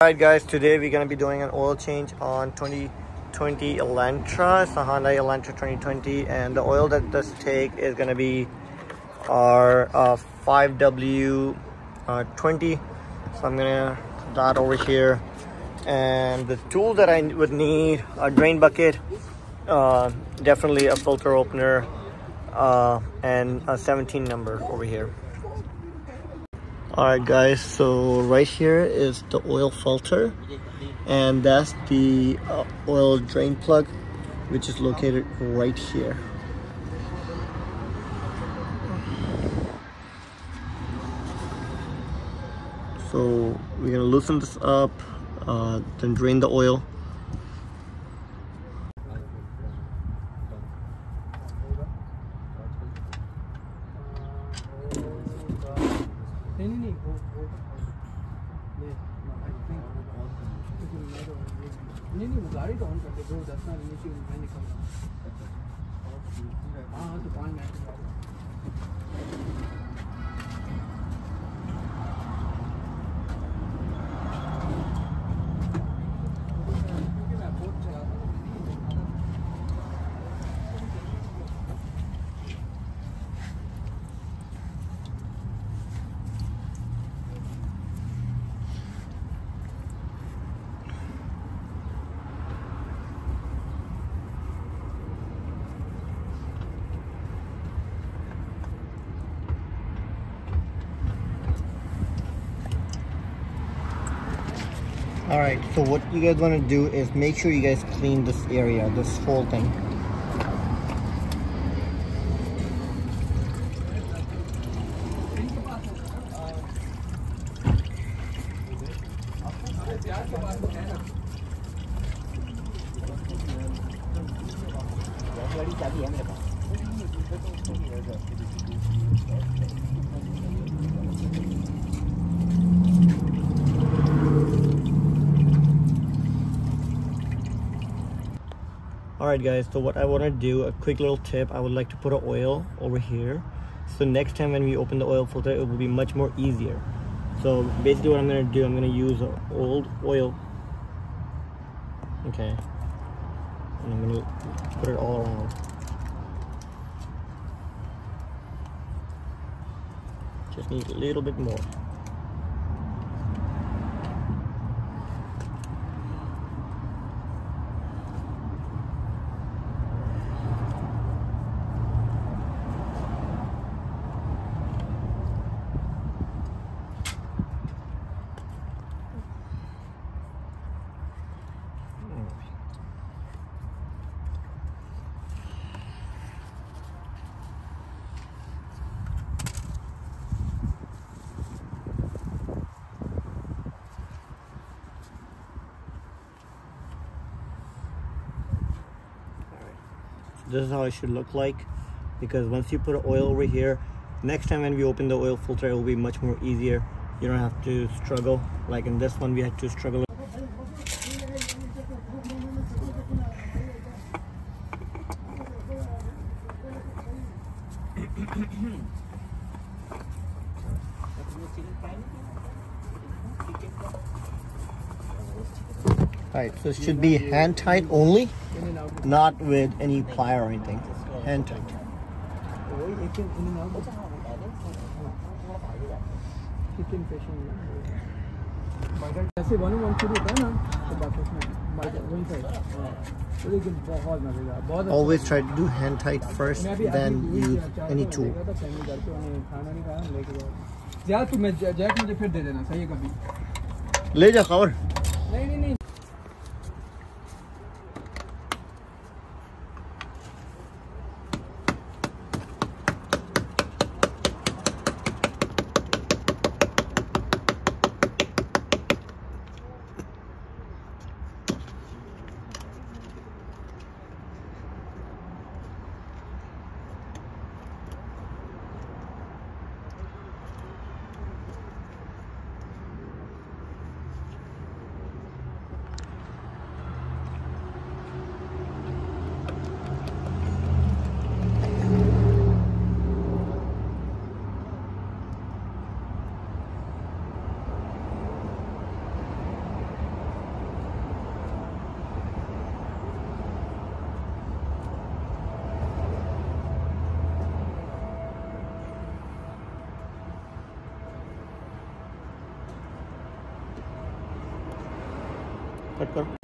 Alright guys, today we're going to be doing an oil change on 2020 Elantra. It's a Hyundai Elantra 2020, and the oil that this take is going to be our 5W20. So I'm going to put that over here, and the tool that I would need: a drain bucket, definitely a filter opener, and a 17 number over here. Alright guys, so right here is the oil filter, and that's the oil drain plug, which is located right here. So we're gonna loosen this up, then drain the oil. Alright, so what you guys want to do is make sure you guys clean this area, this whole thing. Alright guys, so what I want to do, a quick little tip, I would like to put an oil over here. So next time when we open the oil filter, it will be much more easier. So basically what I'm going to do, I'm going to use an old oil. Okay. And I'm going to put it all around. Just need a little bit more. This is how it should look like, because once you put oil over here, next time when we open the oil filter, it will be much more easier. You don't have to struggle. Like in this one, we had to struggle. Alright, so it should be hand tight only, not with any plier or anything. Hand tight. Always try to do hand tight first, then use any tool. ले जा खबर. Cut कर